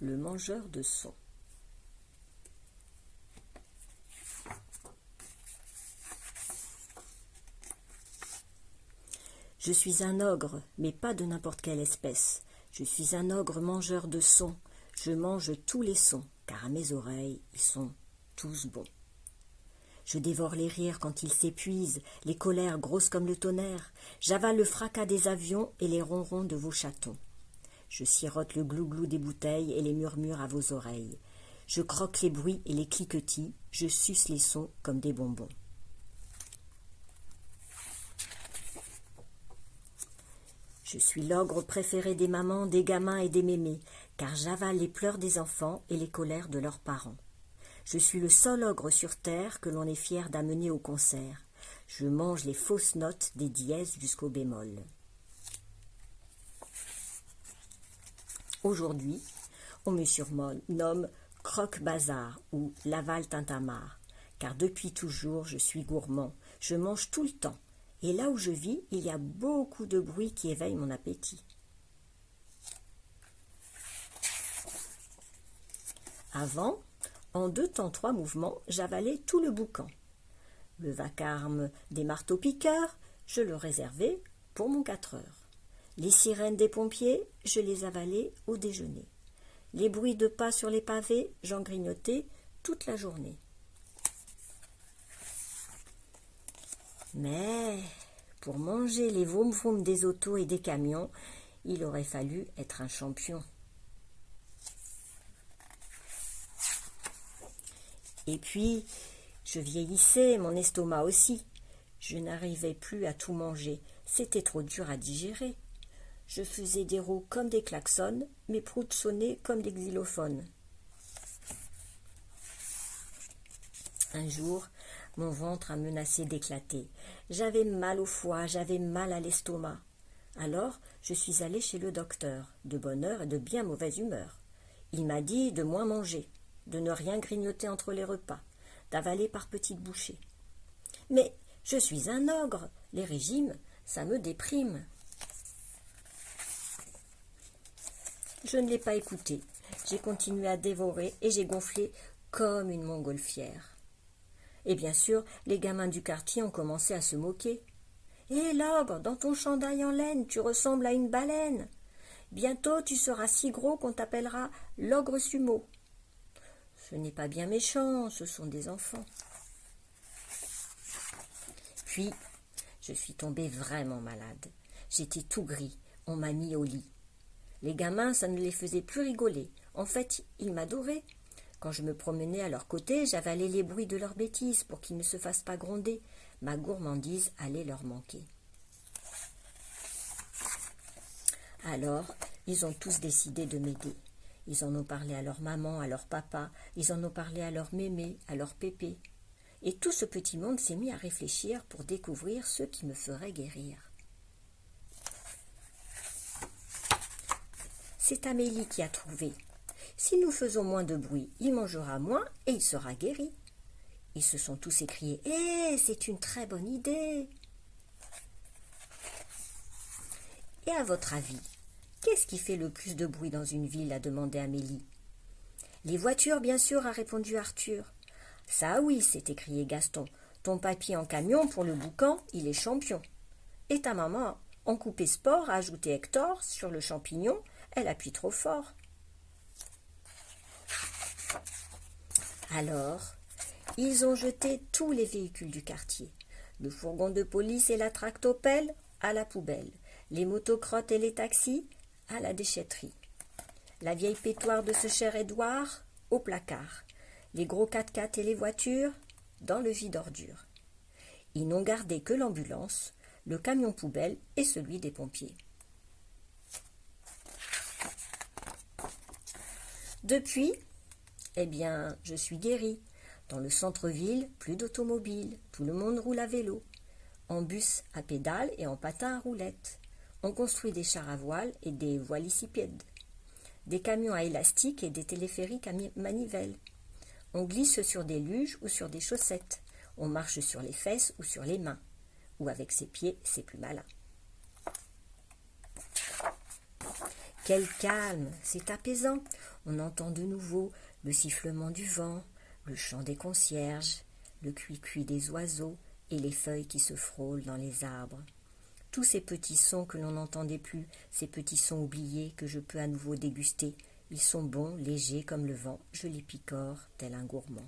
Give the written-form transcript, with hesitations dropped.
le mangeur de sons. Je suis un ogre, mais pas de n'importe quelle espèce. Je suis un ogre mangeur de sons. Je mange tous les sons, car à mes oreilles, ils sont tous bons. Je dévore les rires quand ils s'épuisent, les colères grosses comme le tonnerre. J'avale le fracas des avions et les ronrons de vos chatons. Je sirote le glouglou des bouteilles et les murmures à vos oreilles. Je croque les bruits et les cliquetis, je suce les sons comme des bonbons. Je suis l'ogre préféré des mamans, des gamins et des mémés, car j'avale les pleurs des enfants et les colères de leurs parents. Je suis le seul ogre sur terre que l'on est fier d'amener au concert. Je mange les fausses notes des dièses jusqu'au bémol. Aujourd'hui, on me surnomme Croque-Bazar ou Laval Tintamarre, car depuis toujours je suis gourmand, je mange tout le temps. Et là où je vis, il y a beaucoup de bruit qui éveille mon appétit. Avant, en 2 temps 3 mouvements, j'avalais tout le boucan. Le vacarme des marteaux-piqueurs, je le réservais pour mon 4 heures. Les sirènes des pompiers, je les avalais au déjeuner. Les bruits de pas sur les pavés, j'en grignotais toute la journée. Mais pour manger les vroom-vroom des autos et des camions, il aurait fallu être un champion. Et puis, je vieillissais, mon estomac aussi. Je n'arrivais plus à tout manger, c'était trop dur à digérer. Je faisais des roues comme des klaxons, mes proutes sonnaient comme des xylophones. Un jour, mon ventre a menacé d'éclater. J'avais mal au foie, j'avais mal à l'estomac. Alors, je suis allée chez le docteur, de bonne heure et de bien mauvaise humeur. Il m'a dit de moins manger, de ne rien grignoter entre les repas, d'avaler par petites bouchées. Mais je suis un ogre, les régimes, ça me déprime. Je ne l'ai pas écouté. J'ai continué à dévorer et j'ai gonflé comme une montgolfière. Et bien sûr, les gamins du quartier ont commencé à se moquer. « Hé, l'ogre, dans ton chandail en laine, tu ressembles à une baleine. Bientôt, tu seras si gros qu'on t'appellera l'ogre sumo. » Ce n'est pas bien méchant, ce sont des enfants. Puis, je suis tombée vraiment malade. J'étais tout gris, on m'a mis au lit. Les gamins, ça ne les faisait plus rigoler. En fait, ils m'adoraient. Quand je me promenais à leur côté, j'avalais les bruits de leurs bêtises pour qu'ils ne se fassent pas gronder. Ma gourmandise allait leur manquer. Alors, ils ont tous décidé de m'aider. Ils en ont parlé à leur maman, à leur papa, ils en ont parlé à leur mémé, à leur pépé. Et tout ce petit monde s'est mis à réfléchir pour découvrir ce qui me ferait guérir. C'est Amélie qui a trouvé. Si nous faisons moins de bruit, il mangera moins et il sera guéri. Ils se sont tous écriés « Eh, c'est une très bonne idée !» Et à votre avis, qu'est-ce qui fait le plus de bruit dans une ville a demandé Amélie. « Les voitures, bien sûr, a répondu Arthur. « Ça oui, s'est écrié Gaston. Ton papier en camion pour le boucan, il est champion. Et ta maman, en coupé sport, a ajouté Hector sur le champignon, elle appuie trop fort. » Alors, ils ont jeté tous les véhicules du quartier. Le fourgon de police et la tractopelle à la poubelle. Les motocrottes et les taxis à la déchetterie. La vieille pétoire de ce cher Édouard au placard. Les gros 4x4 et les voitures dans le vide-ordures. Ils n'ont gardé que l'ambulance, le camion poubelle et celui des pompiers. Depuis, eh bien, je suis guérie. Dans le centre-ville, plus d'automobiles, tout le monde roule à vélo. En bus à pédales et en patin à roulettes. On construit des chars à voile et des voilicipièdes. Des camions à élastique et des téléphériques à manivelle. On glisse sur des luges ou sur des chaussettes. On marche sur les fesses ou sur les mains. Ou avec ses pieds, c'est plus malin. Quel calme, c'est apaisant. On entend de nouveau le sifflement du vent, le chant des concierges, le cuicui des oiseaux et les feuilles qui se frôlent dans les arbres. Tous ces petits sons que l'on n'entendait plus, ces petits sons oubliés que je peux à nouveau déguster, ils sont bons, légers comme le vent, je les picore tel un gourmand.